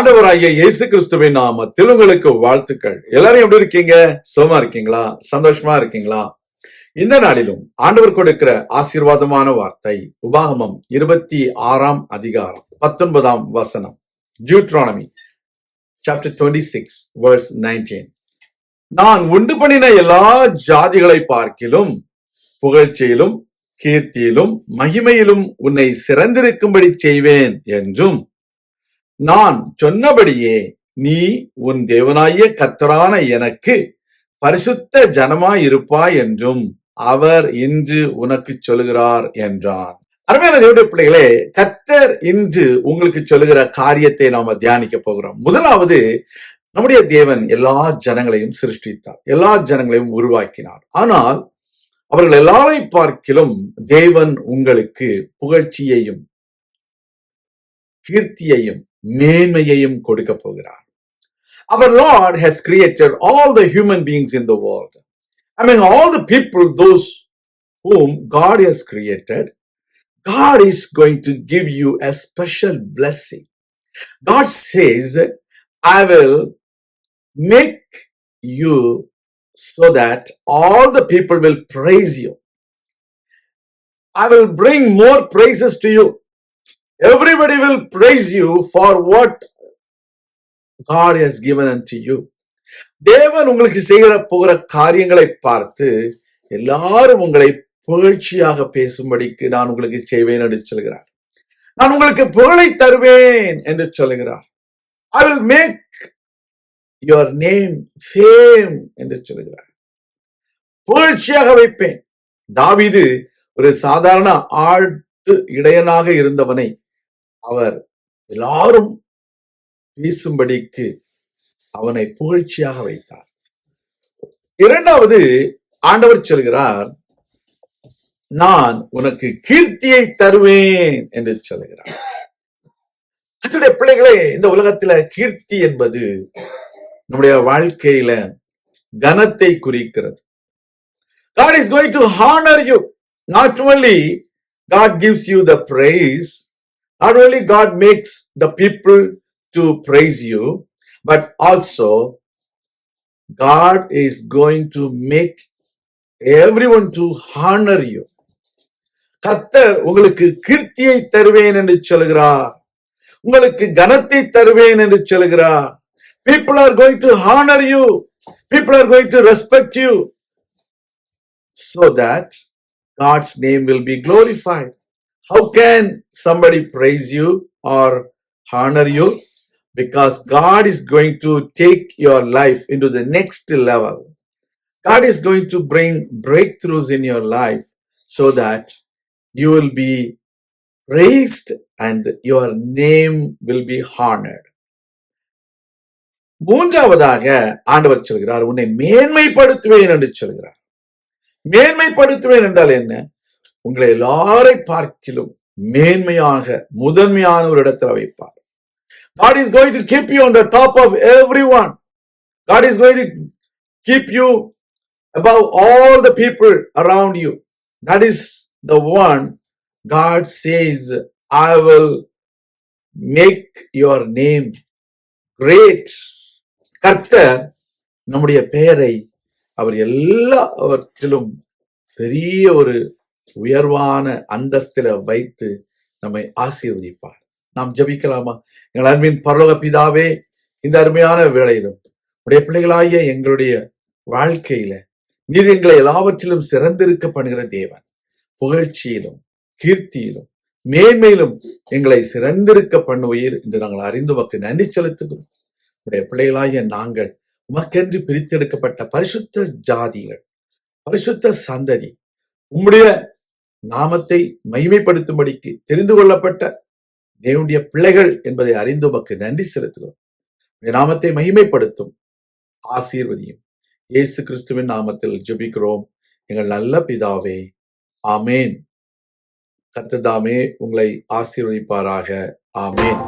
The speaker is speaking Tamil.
ஆண்டவராகிய இயேசு கிறிஸ்துவின் நாமத்தில் உங்களுக்கு வாழ்த்துக்கள். எல்லாரும் எப்படி இருக்கீங்க? சுகமா இருக்கீங்களா? சந்தோஷமா இருக்கீங்களா? இந்த நாளிலும் ஆண்டவர் கொடுக்கிற ஆசீர்வாதமான வார்த்தை உபாகமம் 26ஆம் அதிகாரம் 19ஆம் வசனம். Deuteronomy chapter 26 verse 19. நான் உண்டு பண்ணின எல்லா ஜாதிகளை பார்க்கிலும் புகழ்ச்சியிலும் கீர்த்தியிலும் மகிமையிலும் உன்னை சிறந்திருக்கும்படி செய்வேன் என்றும், நான் சொன்னபடியே நீ உன் தேவனாகிய கர்த்தரான எனக்கு பரிசுத்த ஜனமாயிருப்பாய் என்றும் அவர் இன்று உனக்கு சொல்லுகிறார் என்றான். அருமையான தேவனுடைய பிள்ளைகளே, கர்த்தர் இன்று உங்களுக்கு சொல்லுகிற காரியத்தை நாம தியானிக்க போகிறோம். முதலாவது, நம்முடைய தேவன் எல்லா ஜனங்களையும் சிருஷ்டித்தார், எல்லா ஜனங்களையும் உருவாக்கினார். ஆனால் அவர்கள் எல்லாரை பார்க்கிலும் தேவன் உங்களுக்கு புகழ்ச்சியையும் கீர்த்தியையும் மேன்மையையும் கொடுக்க போகிறார். Our Lord has created all the human beings in the world. Among all the people, those whom God has created, God is going to give you a special blessing. God says, I will make you so that all the people will praise you. I will bring more praises to you. Everybody will praise you for what God has given unto you. தேவன் உங்களுக்கு செய்கிற போகிற காரியங்களை பார்த்து எல்லாரும் உங்களை புகழ்ச்சியாக பேசும்படிக்கு நான் உங்களுக்கு செய்வேன் என்று சொல்கிறார். நான் உங்களுக்கு புகழை தருவேன் என்று சொல்கிறார். I will make your name fame என்று சொல்கிறார். புகழ்ச்சியாக வைப்பேன். தாவீது ஒரு சாதாரண ஆட்டு இடையனாக இருந்தவனை அவர் எல்லாரும் பேசும்படிக்கு அவனை புகழ்ச்சியாக வைத்தார். இரண்டாவது, ஆண்டவர் சொல்கிறார், நான் உனக்கு கீர்த்தியை தருவேன் என்று சொல்கிறார். அதனுடைய பிள்ளைகளே, இந்த உலகத்துல கீர்த்தி என்பது நம்முடைய வாழ்க்கையில கனத்தை குறிக்கிறது. God is going to honor you. Not only God gives you the praise, not only God makes the people to praise you, but also God is going to make everyone to honor you. கர்த்தர் உங்களுக்கு கீர்த்தியை தருவேன் என்று சொல்கிறார், உங்களுக்கு கனத்தை தருவேன் என்று சொல்கிறார். People are going to honor you, people are going to respect you, so that God's name will be glorified. How can somebody praise you or honor you? Because God is going to take your life into the next level. God is going to bring breakthroughs in your life so that you will be praised and your name will be honored. மூன்றாவதாக ஆண்டவர் சொல்கிறார், உன்னை மேன்மைப்படுத்துவேன் என்று சொல்கிறார். மேன்மைப்படுத்துவேன் என்றால் என்ன? உங்களை எல்லாரை பார்க்கிலும் மேன்மையாக முதன்மையான ஒரு இடத்துல வைப்பார். God is going to keep you on the top of everyone. God is going to keep you above all the people around you. That is the one God says, I will make your name great. கர்த்தர் நம்முடைய பெயரை அவர் எல்லாவற்றிலும் பெரிய ஒரு உயர்வான அந்தஸ்தில வைத்து நம்மை ஆசீர்வதிப்பார். நாம் ஜெபிக்கலாமா? எங்கள் அன்பின் பரலோக பிதாவே, இந்த அருமையான வேளையிலும் உடைய பிள்ளைகளாகிய எங்களுடைய வாழ்க்கையில நீர் எங்களை எல்லாவற்றிலும் சிறந்திருக்க பண்ணுகிற தேவன். புகழ்ச்சியிலும் கீர்த்தியிலும் மேன்மையிலும் எங்களை சிறந்திருக்க பண்ணுவீர் என்று நாங்கள் அறிந்து உமக்கு நன்றி செலுத்துகிறோம். உடைய பிள்ளைகளாகிய நாங்கள் உமக்கென்று பிரித்தெடுக்கப்பட்ட பரிசுத்த ஜாதிகள், பரிசுத்த சந்ததி, உம்முடைய நாமத்தை மகிமைப்படுத்தும்படிக்கு தெரிந்து கொள்ளப்பட்ட தேவனுடைய பிள்ளைகள் என்பதை அறிந்து உமக்கு நன்றி செலுத்துகிறோம். நாமத்தை மகிமைப்படுத்தும், ஆசீர்வதியும். இயேசு கிறிஸ்துவின் நாமத்தில் ஜெபிக்கிறோம் எங்கள் நல்ல பிதாவே, ஆமேன். கர்த்தர் தாமே உங்களை ஆசீர்வதிப்பாராக. ஆமேன்.